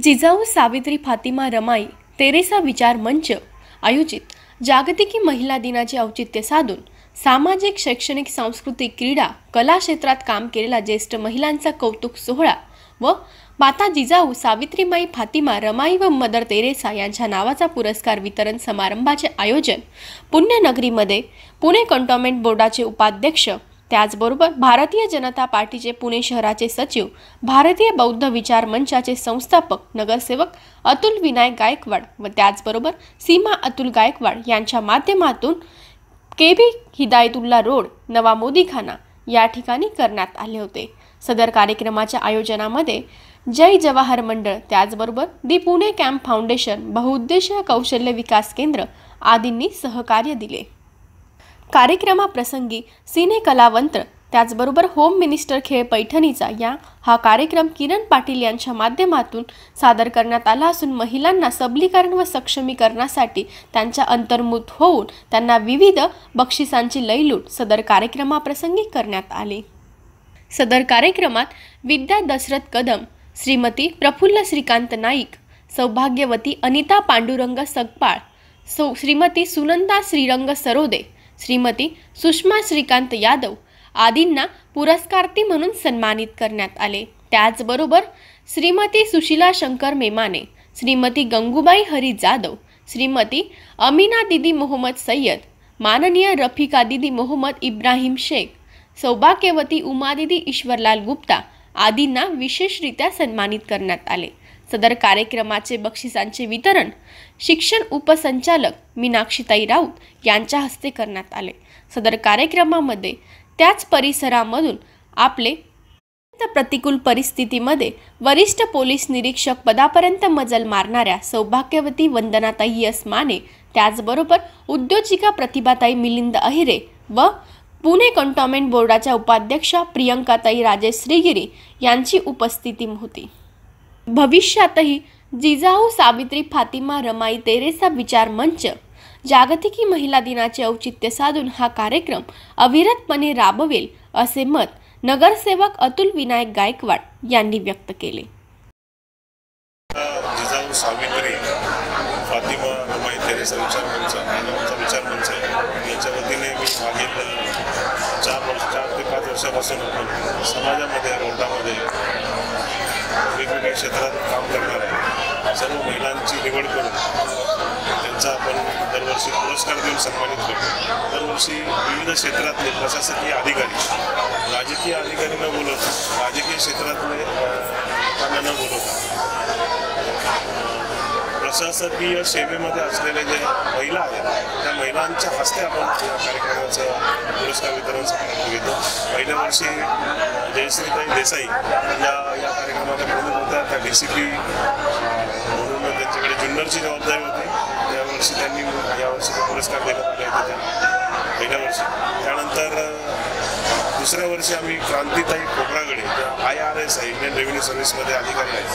Jijau Savitri Fatima Ramai Theresa विचार मंच आयोजित जागतिकी महिला दिनाचे औचित्य साधून सामाजिक, शैक्षणिक, सांस्कृतिक, क्रीडा, कला क्षेत्रात काम केलेल्या ज्येष्ठ महिलांचा कौतुक सोहळा व माता जिजाऊ सावित्रीमाई फातिमा रमाई व मदर तेरेसा यांच्या नावाचा पुरस्कार वितरण समारंभाचे आयोजन पुण्यनगरीमध्ये पुणे कंटोन्मेंट बोर्डाचे उपाध्यक्ष, त्याचबरोबर भारतीय जनता पार्टीचे पुणे शहराचे सचिव, भारतीय बौद्ध विचार मंचाचे संस्थापक नगरसेवक अतुल विनायक गायकवाड व त्याचबरोबर सीमा अतुल गायकवाड यांच्या माध्यमातून केबी हिदायतुल्ला रोड, नवा मोदीखाना या ठिकाणी करण्यात आले होते। सदर कार्यक्रमाच्या आयोजनामध्ये जय जवाहर मंडळ, त्याचबरोबर दी पुणे कॅम्प फाउंडेशन, बहुउद्देशीय कौशल्य विकास केंद्र आदींनी सहकार्य दिले। कार्यक्रमाप्रसंगी सिने कलावंत, त्याचबरोबर होम मिनिस्टर खेळ पैठणीचा हा कार्यक्रम किरण पाटील यांच्या माध्यमातून सादर करण्यात आला असून महिलांना सबलीकरण व सक्षमीकरणासाठी त्यांच्या अंतर्मुख होऊन त्यांना विविध बक्षिसांची लयलूट सदर कार्यक्रमाप्रसंगी करण्यात आली। सदर कार्यक्रमात विद्या दशरथ कदम, श्रीमती प्रफुल्ल श्रीकांत नाईक, सौभाग्यवती अनिता पांडुरंग सगपाळ, श्रीमती सुनंदा श्रीरंग सरोदे, श्रीमती सुषमा श्रीकांत यादव आदींना पुरस्कार्थी म्हणून सन्मानित करण्यात आले। त्याचबरोबर श्रीमती सुशीला शंकर मेमाने, श्रीमती गंगूबाई हरी जाधव, श्रीमती अमीना दीदी मोहम्मद सय्यद, माननीय रफिका दीदी मोहम्मद इब्राहिम शेख, सौभाग्यवती उमा दीदी ईश्वरलाल गुप्ता आदींना विशेषरित्या सन्मानित करण्यात आले। सदर कार्यक्रमाचे बक्षिसांचे वितरण शिक्षण उपसंचालक मीनाक्षीताई राऊत यांच्या हस्ते करण्यात आले। सदर कार्यक्रमामध्ये त्याच परिसरामधून आपले प्रतिकूल परिस्थितीमध्ये वरिष्ठ पोलीस निरीक्षक पदापर्यंत मजल मारणाऱ्या सौभाग्यवती वंदनाताई यस माने, त्याचबरोबर उद्योजिका प्रतिभाताई मिलिंद अहिरे व पुणे कंटोन्मेंट बोर्डाच्या उपाध्यक्षा प्रियंकाताई राजेश श्रीगिरी यांची उपस्थिती होती। भविष्यातही जिजाऊ सावित्री फातिमा रमाई तेरेसा विचार मंच जागतिकी महिला दिनाचे औचित्य साधून हा कार्यक्रम अविरतपणे राबवेल असे मत नगरसेवक अतुल विनायक गायकवाड यांनी व्यक्त केले। जिजाऊ सावित्री फातिमा रमाई तेरेसा विचार मंच आहे। याच्या वतीने मी मागील 4 ते 5 वर्षापासून आपण समाजामध्ये, रोडामध्ये वेगवेगळ्या क्षेत्रात काम करणार आहे। सर्व महिलांची निवड करून त्यांचा आपण दरवर्षी पुरस्कार देऊन सन्मानित करतो। दरवर्षी विविध क्षेत्रातले प्रशासकीय अधिकारी, राजकीय अधिकारी न बोलवता, राजकीय क्षेत्रातले लोकांना न बोलवता प्रशासकीय सेवेमध्ये असलेले जे महिला आहेत त्या महिलांच्या हस्ते आपण या कार्यक्रमाचं पुरस्कार वितरण समारंभ घेतो। पहिल्या वर्षी जयश्रीताई देसाई या कार्यक्रमाच्या प्रमुख होत्या। त्या DCP म्हणून त्यांच्याकडे जुन्नरची जबाबदारी होती। यावर्षी त्यांनी यावर्षी पुरस्कार देण्यात आले होते पहिल्या वर्षी। त्यानंतर दुसऱ्या वर्षी आम्ही क्रांतीताई खोब्रागडे, ज्या IRS इंडियन रेव्हेन्यू सर्व्हिसमध्ये अधिकारी आहेत,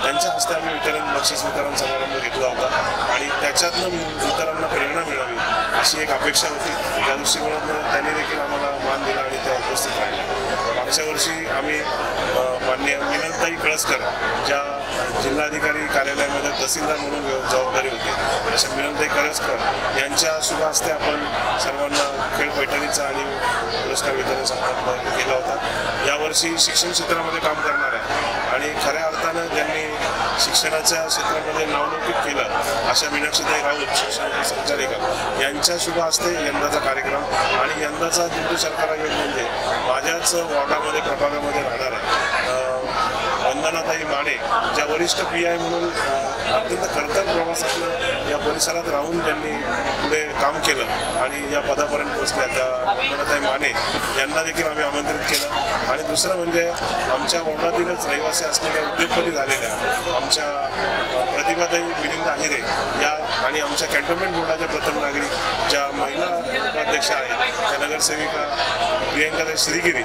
त्यांच्या हस्ते आम्ही बक्षीस वितरण समारंभ घेतला होता आणि त्याच्यातनं इतरांना प्रेरणा मिळावी अशी एक अपेक्षा होती। त्या दृष्टिकोनातून त्यांनी देखील आम्हाला मान दिला आणि त्या उपस्थित राहिल्या। मागच्या वर्षी आम्ही माननीय मिनलताई कळसकर, ज्या जिल्हाधिकारी कार्यालयामध्ये तहसीलदार म्हणून जबाबदारी होती, अशा मिनलताई कळसकर यांच्या शुभ हस्ते आपण सर्वांना खेळ पैठणीचा आणि पुरस्कार वितरण समारंभ केला होता। यावर्षी शिक्षण क्षेत्रामध्ये काम करणार आहे आणि खऱ्या अर्थानं ज्यांनी शिक्षणाच्या क्षेत्रामध्ये नावलौकिक केलं अशा मीनाक्षीताई राऊत, शिक्षण संचालिका, यांच्या शुभ हस्ते यंदाचा कार्यक्रम आणि यंदाचा दिंडू शर्करा योग म्हणजे माझ्याच वॉर्डामध्ये, प्रभागामध्ये राहणार आहे वंदनाताई माने, ज्या वरिष्ठ PI म्हणून अत्यंत खडतर प्रवासातनं या परिसरात राहून त्यांनी पुढे काम केलं आणि या पदापर्यंत पोहोचल्या, त्या वंदनाताई माने यांना देखील आम्ही आमंत्रित केलं। आणि दुसरं म्हणजे आमच्या वॉर्डातीलच रहिवासी असलेल्या उद्योगपती झालेल्या आमच्या प्रतिभाताई मिलिंद आहिरे या आणि आमच्या कॅन्टोन्मेंट बोर्डाच्या प्रथम नागरिक ज्या महिला उपाध्यक्ष आहेत त्या नगरसेविका प्रियंकाताई श्रीगिरी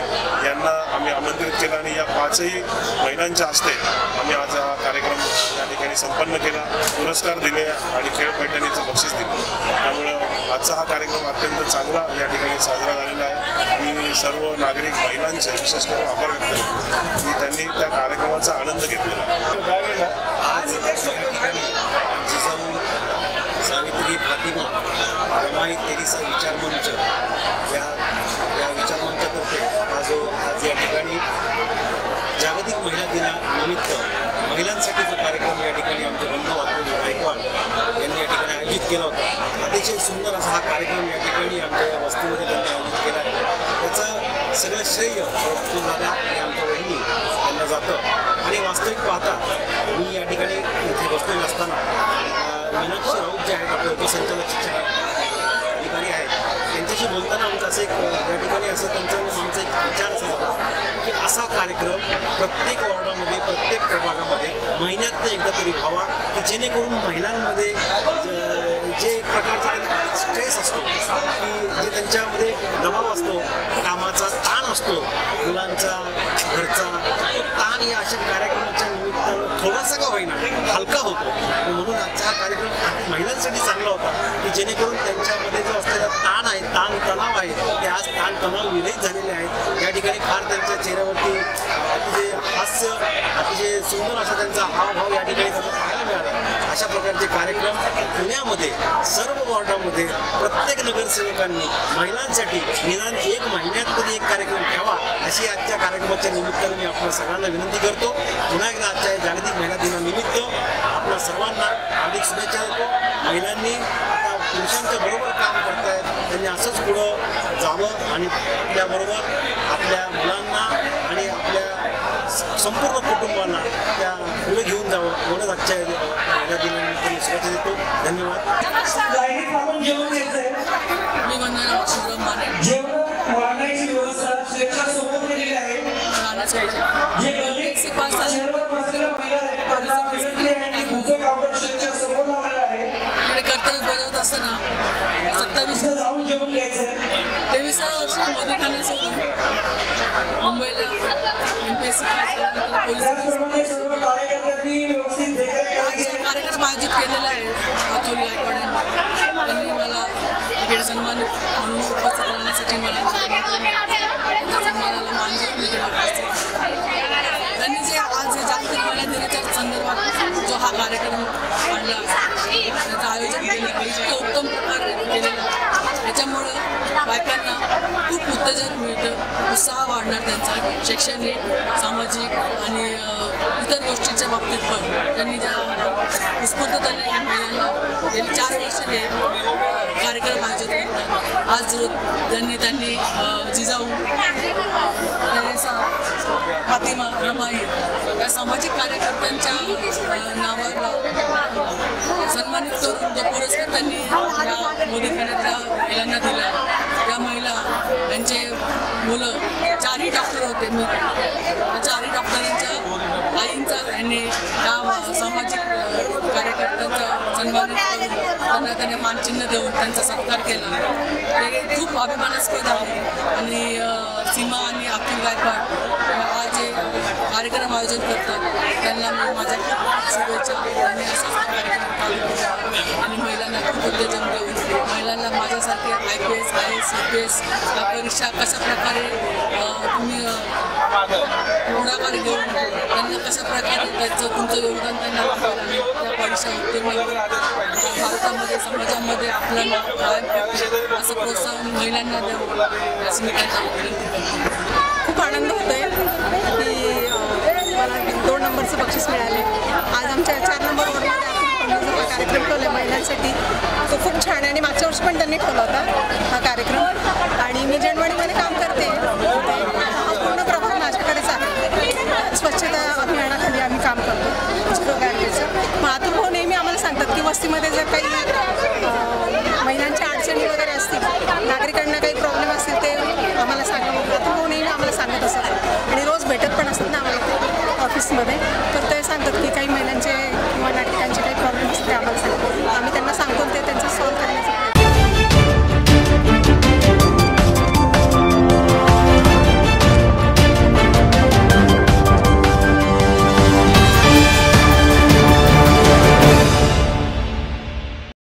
यांना आम्ही आमंत्रित केलं आणि या 5ही महिलांच्या हस्ते आम्ही आज हा कार्यक्रम या ठिकाणी संपन्न केला, पुरस्कार दिले आणि खेळ पैठणीचं बक्षीस दिलं. त्यामुळं आजचा हा कार्यक्रम अत्यंत चांगला या ठिकाणी साजरा झालेला आहे. मी सर्व नागरिक महिलांचे विशेष करून आभार व्यक्त करतो की त्यांनी त्या कार्यक्रमाचा आनंद घेतलेला. आज सावित्री प्रतिमा रमाई तेरीसा विचारमंच या विचारमंचातर्फे आज या ठिकाणी जागतिक महिला दिनानिमित्त महिलांसाठी जो कार्यक्रम या ठिकाणी आमचे बंधू अतुल गायकवाड यांनी या ठिकाणी आयोजित केला होता. अतिशय सुंदर असा हा कार्यक्रम या ठिकाणी आमच्या या वस्तीमध्ये त्यांनी आयोजित केला आहे. त्याचं सगळं श्रेय अतुल दादा आणि आमच्या वहिनी यांना जातं. आणि वास्तविक पाहता मी या ठिकाणी इथे बसलेलो असताना मीनाक्षी राऊत जे आहेत आपले उपसंचालक अधिकारी आहेत त्यांच्याशी बोलताना आमचं असं एक या ठिकाणी असं आमचा एक विचार असा होता की असा कार्यक्रम प्रत्येक वॉर्डामध्ये प्रत्येक प्रभागामध्ये महिन्यातनं एकदा तरी व्हावा की जेणेकरून महिलांमध्ये जे एक प्रकारचा स्ट्रेस असतो की जे त्यांच्यामध्ये दबाव असतो, कामाचा ताण असतो, मुलांचा घरचा तो ताण या अशा कार्यक्रमाच्या निमित्तानं थोडासा का होईना हलका होतो. म्हणून आजचा हा कार्यक्रम महिलांसाठी चांगला होता की जेणेकरून त्यांच्यामध्ये जो असलेला ताण आहे, ताण तणाव आहे ते आज ताण तणाव विरहित झालेले आहेत. या ठिकाणी फार त्यांच्या चेहऱ्यावरती अतिशय हास्य, अतिशय सुंदर असा त्यांचा हावभाव या ठिकाणी त्यांना पाहायला मिळाला. अशा प्रकारचे कार्यक्रम पुण्यामध्ये सर्व वॉर्डामध्ये प्रत्येक नगरसेवकांनी महिलांसाठी निदान 1 महिन्यात तरी एक कार्यक्रम ठेवा अशी आजच्या कार्यक्रमाच्या निमित्ताने मी आपल्या सगळ्यांना विनंती करतो. पुन्हा एकदा आजच्या जागतिक महिला दिनानिमित्त आपल्या सर्वांना हार्दिक शुभेच्छा देतो. महिलांनी आता पुरुषांच्या बरोबर काम करतायत, त्यांनी असंच पुढं जावं आणि आपल्याबरोबर आपल्या मुलांना आणि आपल्या संपूर्ण कुटुंबाला त्या पुढे घेऊन जावं एवढंच आजच्या महिला दिनानिमित्त मी शुभेच्छा देतो. धन्यवाद. मी वंदना शिवराम माने. वाढण्याची व्यवस्था स्वेच्छासोबत केलेली आहे. एक पास कर्तव्य बजावत असताना 23व्या वर्षी मोदी ठाण्यासोबत मुंबईला MPSC कार्यक्रम आयोजित केलेला आहे. अतुल गायकवाड यांनी मला इकडे सन्मानित म्हणून उपस्थित राहण्यासाठी मला सन्मानाला मान त्यांनी जे आज जागतिक महिला दिनाच्या संदर्भात जो हा कार्यक्रम आणला त्याचं आयोजन केलं इतकं उत्तम प्रकारे केलेलं त्याच्यामुळं बायकांना खूप उत्तेजन मिळतं, उत्साह वाढणार त्यांचा शैक्षणिक, सामाजिक आणि इतर गोष्टींच्या बाबतीत पण त्यांनी ज्या उत्स्फूर्तपणे महिलांना गेली 4 वर्ष हे कार्यक्रम आयोजित करतात. आज त्यांनी जिजाऊ फातिमा रमाई या सामाजिक कार्यकर्त्यांच्या नावाला सन्मानित करून जो पुरस्कार त्यांनी या मोदी ठाण्यातल्या महिलांना दिला. या महिला यांचे मुलं 4ही डॉक्टर होते. मी त्या 4ही डॉक्टरांच्या आईंचा यांनी या सामाजिक कार्यकर्त्यांचा सन्मानित करून त्यांना मानचिन्ह देऊन त्यांचा सत्कार केला. ते खूप अभिमानास्पद आहे. आणि सीमा आणि अतुल गायकवाड हा जे कार्यक्रम आयोजन करतात त्यांना मी माझ्या शुभेच्छा. त्यांनी असाच कार्यक्रम चालू आणि महिलांना खूप उत्तेजन देऊन महिलांना माझ्यासारखे IPS, IAS, UPS या परीक्षा कशा प्रकारे तुम्ही पुढाकार घेऊन त्यांना कशा प्रकारे तुमचं योगदान त्यांना दाखवायला आणि त्या परीक्षा उत्तीर्ण भारतामध्ये समाजामध्ये आपलं नाव कायम असं प्रोत्साहन महिलांना द्यावं असं मी त्यांना विनंती करते. खूप आनंद होतो आहे की मला 2 नंबरचं बक्षीस मिळाले. आज आमच्या 4 नंबर वॉर्डमध्ये आपण हा कार्यक्रम ठेवला आहे महिलांसाठी. तो खूप छान आहे आणि मागच्या वर्षी पण त्यांनी ठेवला होता हा कार्यक्रम. आणि मी जनवाडीमध्ये काम करते. पूर्ण प्रभाग माझ्याकडेच आहे. स्वच्छता अभियानाखाली आम्ही काम करतो गार्बेजचं. मग अतुल भाऊ नेहमी आम्हाला सांगतात की वस्तीमध्ये जर काही महिलांच्या अडचणी वगैरे असतील, नागरिकांना काही प्रॉब्लेम असतील ते आम्हाला सांगा. मग अतुल भाऊ नेहमी आम्हाला सांगत असतात आणि रोज भेटत पण असतात ना आम्हाला ते ऑफिसमध्ये. तर ते सांगतात की काही महिलांची